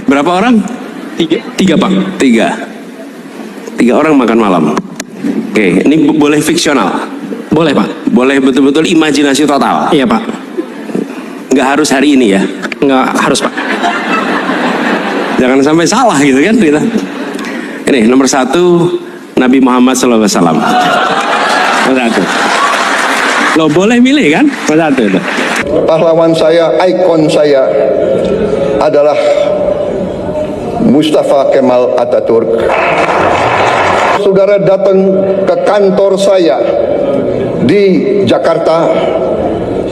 Berapa orang? Tiga Pak. Tiga orang makan malam. Oke, ini boleh fiksional? Boleh Pak. Boleh betul-betul imajinasi total? Iya Pak. Nggak harus hari ini ya? Nggak harus Pak. Jangan sampai salah gitu kan kita. Ini nomor 1, Nabi Muhammad SAW. Nomor 1. Lo boleh milih kan? Nomor 1 itu. Pahlawan saya, ikon saya adalah Mustafa Kemal Atatürk. Saudara datang ke kantor saya di Jakarta.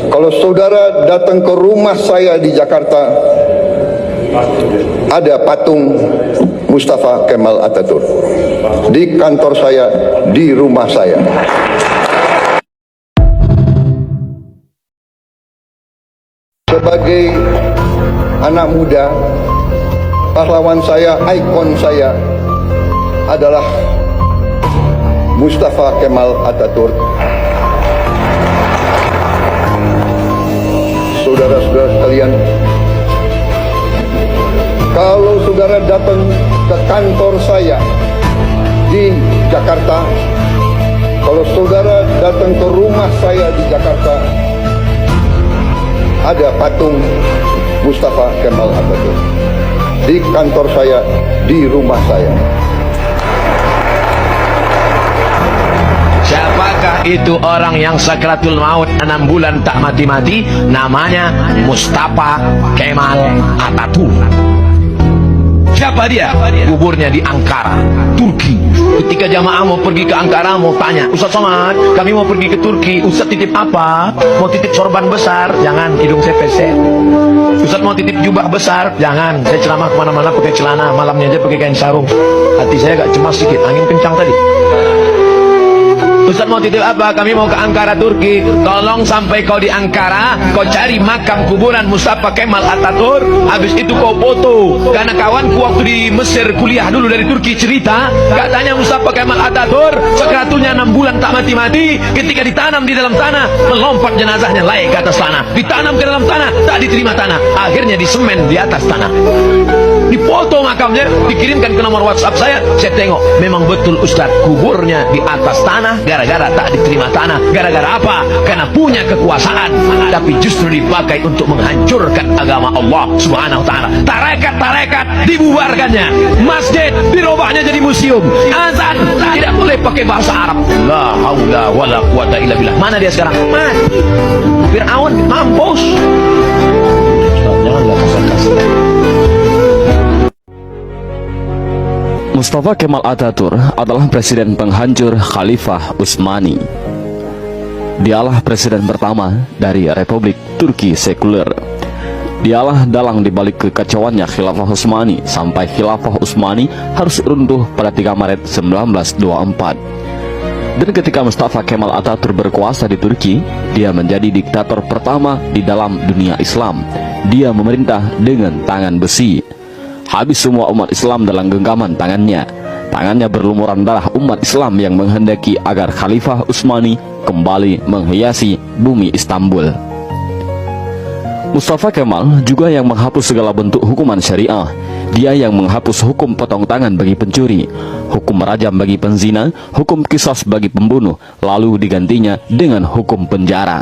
Kalau saudara datang ke rumah saya di Jakarta, ada patung Mustafa Kemal Atatürk. Di kantor saya, di rumah saya. Sebagai anak muda, pahlawan saya, ikon saya adalah Mustafa Kemal Atatürk. Saudara-saudara sekalian, kalau saudara datang ke kantor saya di Jakarta, kalau saudara datang ke rumah saya di Jakarta, ada patung Mustafa Kemal Atatürk. Di kantor saya, di rumah saya. Siapakah itu orang yang sakratul maut 6 bulan tak mati-mati? Namanya Mustafa Kemal Atatürk. Siapa dia? Kuburnya di Ankara, Turki. Ketika jamaah mau pergi ke Ankara, mau tanya, Ustaz Somad, kami mau pergi ke Turki, Ustaz titip apa? Mau titip sorban besar? Jangan, hidung saya pesek. Ustaz mau titip jubah besar? Jangan, saya ceramah kemana-mana pakai celana, malamnya aja pakai kain sarung. Hati saya agak cemas sedikit, angin kencang tadi. Ustaz mau titip apa? Kami mau ke Ankara, Turki. Tolong sampai kau di Ankara, kau cari makam kuburan Mustafa Kemal Atatürk. Habis itu kau foto. Karena kawanku waktu di Mesir kuliah dulu dari Turki cerita, katanya Mustafa Kemal Atatürk sakratulnya 6 bulan tak mati-mati. Ketika ditanam di dalam tanah, melompat jenazahnya naik ke atas tanah. Ditanam ke dalam tanah, tak diterima tanah. Akhirnya disemen di atas tanah. Difoto makamnya, dikirimkan ke nomor WhatsApp saya tengok, memang betul Ustaz, kuburnya di atas tanah. Gara-gara tak diterima tanah. Gara-gara apa? Karena punya kekuasaan, tapi justru dipakai untuk menghancurkan agama Allah Subhanahu wa ta'ala. Tarekat dibubarkannya. Masjid dirubahnya jadi museum. Azan tidak boleh pakai bahasa Arab. La haula wala quwata illa billah. Mana dia sekarang? Mati. Fir'aun mampus. Janganlah kasar-kasar. Mustafa Kemal Atatürk adalah presiden penghancur Khalifah Utsmani. Dialah presiden pertama dari Republik Turki sekuler. Dialah dalang dibalik kekacauannya Khilafah Utsmani sampai Khilafah Utsmani harus runtuh pada 3 Maret 1924. Dan ketika Mustafa Kemal Atatürk berkuasa di Turki, dia menjadi diktator pertama di dalam dunia Islam. Dia memerintah dengan tangan besi. Habis semua umat Islam dalam genggaman tangannya. Tangannya berlumuran darah umat Islam yang menghendaki agar Khalifah Utsmani kembali menghiasi bumi Istanbul. Mustafa Kemal juga yang menghapus segala bentuk hukuman syariah. Dia yang menghapus hukum potong tangan bagi pencuri, hukum rajam bagi penzina, hukum qisas bagi pembunuh, lalu digantinya dengan hukum penjara.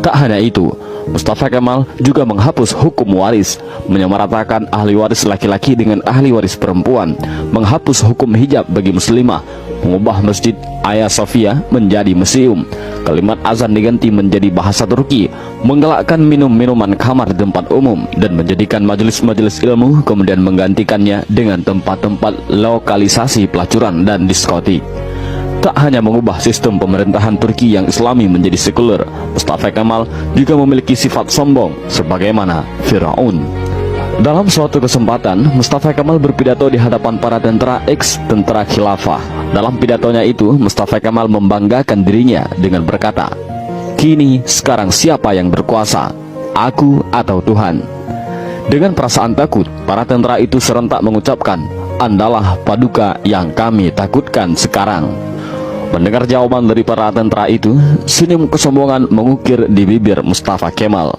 Tak hanya itu, Mustafa Kemal juga menghapus hukum waris, menyamaratakan ahli waris laki-laki dengan ahli waris perempuan, menghapus hukum hijab bagi muslimah, mengubah Masjid Hagia Sophia menjadi museum, kalimat azan diganti menjadi bahasa Turki, menggalakkan minum-minuman kamar di tempat umum, dan menjadikan majelis-majelis ilmu kemudian menggantikannya dengan tempat-tempat lokalisasi pelacuran dan diskotik. Tak hanya mengubah sistem pemerintahan Turki yang Islami menjadi sekuler, Mustafa Kemal juga memiliki sifat sombong sebagaimana Firaun. Dalam suatu kesempatan, Mustafa Kemal berpidato di hadapan para tentara ex-tentara khilafah. Dalam pidatonya itu, Mustafa Kemal membanggakan dirinya dengan berkata, "Kini sekarang siapa yang berkuasa, aku atau Tuhan?" Dengan perasaan takut, para tentara itu serentak mengucapkan, "Andalah paduka yang kami takutkan sekarang." Mendengar jawaban dari para tentara itu, senyum kesombongan mengukir di bibir Mustafa Kemal.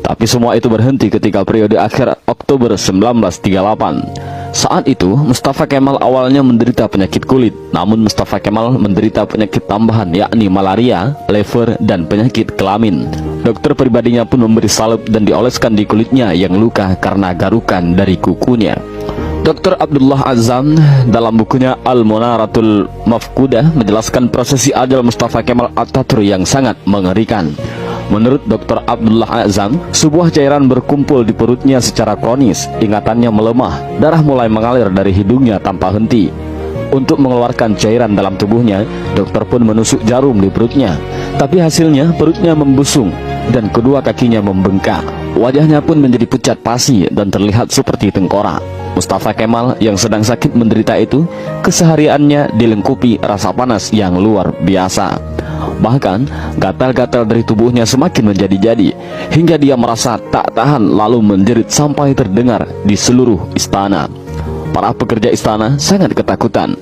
Tapi semua itu berhenti ketika periode akhir Oktober 1938. Saat itu, Mustafa Kemal awalnya menderita penyakit kulit, namun Mustafa Kemal menderita penyakit tambahan yakni malaria, lever, dan penyakit kelamin. Dokter pribadinya pun memberi salep dan dioleskan di kulitnya yang luka karena garukan dari kukunya. Dr. Abdullah Azam dalam bukunya Al-Munaratul Mafkudah menjelaskan prosesi ajal Mustafa Kemal Atatürk yang sangat mengerikan. Menurut Dr. Abdullah Azam, sebuah cairan berkumpul di perutnya secara kronis, ingatannya melemah, darah mulai mengalir dari hidungnya tanpa henti. Untuk mengeluarkan cairan dalam tubuhnya, dokter pun menusuk jarum di perutnya. Tapi hasilnya perutnya membusung dan kedua kakinya membengkak. Wajahnya pun menjadi pucat pasi dan terlihat seperti tengkorak. Mustafa Kemal yang sedang sakit menderita itu, kesehariannya dilengkupi rasa panas yang luar biasa. Bahkan, gatal-gatal dari tubuhnya semakin menjadi-jadi, hingga dia merasa tak tahan lalu menjerit sampai terdengar di seluruh istana. Para pekerja istana sangat ketakutan.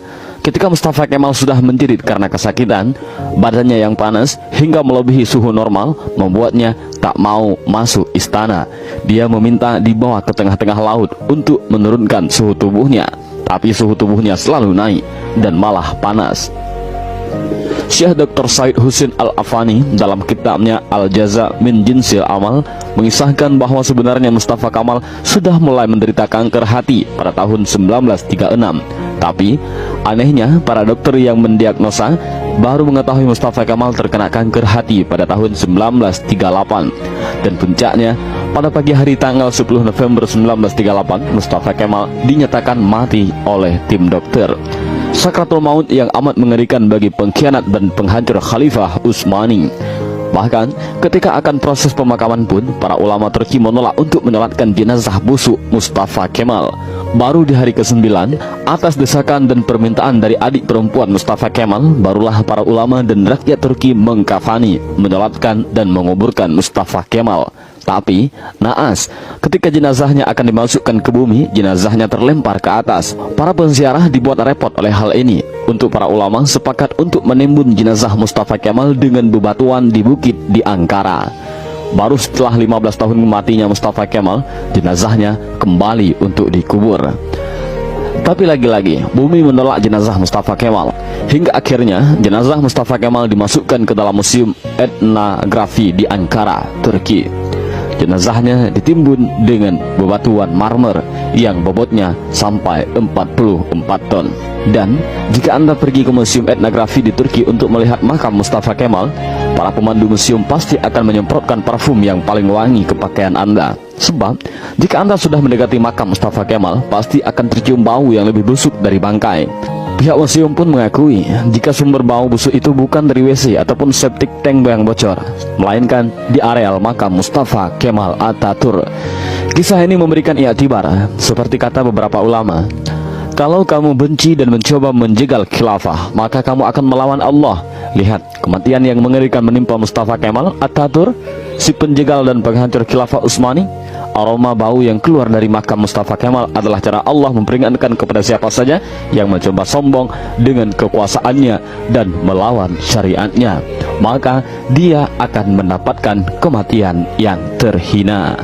Ketika Mustafa Kemal sudah menjerit karena kesakitan, badannya yang panas hingga melebihi suhu normal membuatnya tak mau masuk istana. Dia meminta dibawa ke tengah-tengah laut untuk menurunkan suhu tubuhnya, tapi suhu tubuhnya selalu naik dan malah panas. Syekh Dr. Said Husin Al-Afani dalam kitabnya Al-Jaza min Jinsil Amal mengisahkan bahwa sebenarnya Mustafa Kemal sudah mulai menderita kanker hati pada tahun 1936. Tapi anehnya para dokter yang mendiagnosa baru mengetahui Mustafa Kemal terkena kanker hati pada tahun 1938. Dan puncaknya, pada pagi hari tanggal 10 November 1938, Mustafa Kemal dinyatakan mati oleh tim dokter. Sakratul maut yang amat mengerikan bagi pengkhianat dan penghancur Khalifah Utsmani. Bahkan ketika akan proses pemakaman pun, para ulama Turki menolak untuk menyolatkan jenazah busuk Mustafa Kemal. Baru di hari ke-9, atas desakan dan permintaan dari adik perempuan Mustafa Kemal, barulah para ulama dan rakyat Turki mengkafani, menyolatkan dan menguburkan Mustafa Kemal. Tapi, naas, ketika jenazahnya akan dimasukkan ke bumi, jenazahnya terlempar ke atas. Para penziarah dibuat repot oleh hal ini. Untuk para ulama sepakat untuk menimbun jenazah Mustafa Kemal dengan bebatuan di bukit di Ankara. Baru setelah 15 tahun matinya Mustafa Kemal, jenazahnya kembali untuk dikubur. Tapi lagi-lagi, bumi menolak jenazah Mustafa Kemal. Hingga akhirnya, jenazah Mustafa Kemal dimasukkan ke dalam Museum Etnografi di Ankara, Turki. Jenazahnya ditimbun dengan bebatuan marmer yang bobotnya sampai 44 ton. Dan jika Anda pergi ke Museum Etnografi di Turki untuk melihat makam Mustafa Kemal, para pemandu museum pasti akan menyemprotkan parfum yang paling wangi ke pakaian Anda. Sebab, jika Anda sudah mendekati makam Mustafa Kemal, pasti akan tercium bau yang lebih busuk dari bangkai. Pihak museum pun mengakui jika sumber bau busuk itu bukan dari WC ataupun septic tank yang bocor, melainkan di areal makam Mustafa Kemal Atatürk. Kisah ini memberikan i'tibar, seperti kata beberapa ulama, kalau kamu benci dan mencoba menjegal khilafah, maka kamu akan melawan Allah. Lihat kematian yang mengerikan menimpa Mustafa Kemal Atatürk, si penjegal dan penghancur khilafah Utsmani. Aroma bau yang keluar dari makam Mustafa Kemal adalah cara Allah memperingatkan kepada siapa saja yang mencoba sombong dengan kekuasaannya dan melawan syariatnya, maka dia akan mendapatkan kematian yang terhina.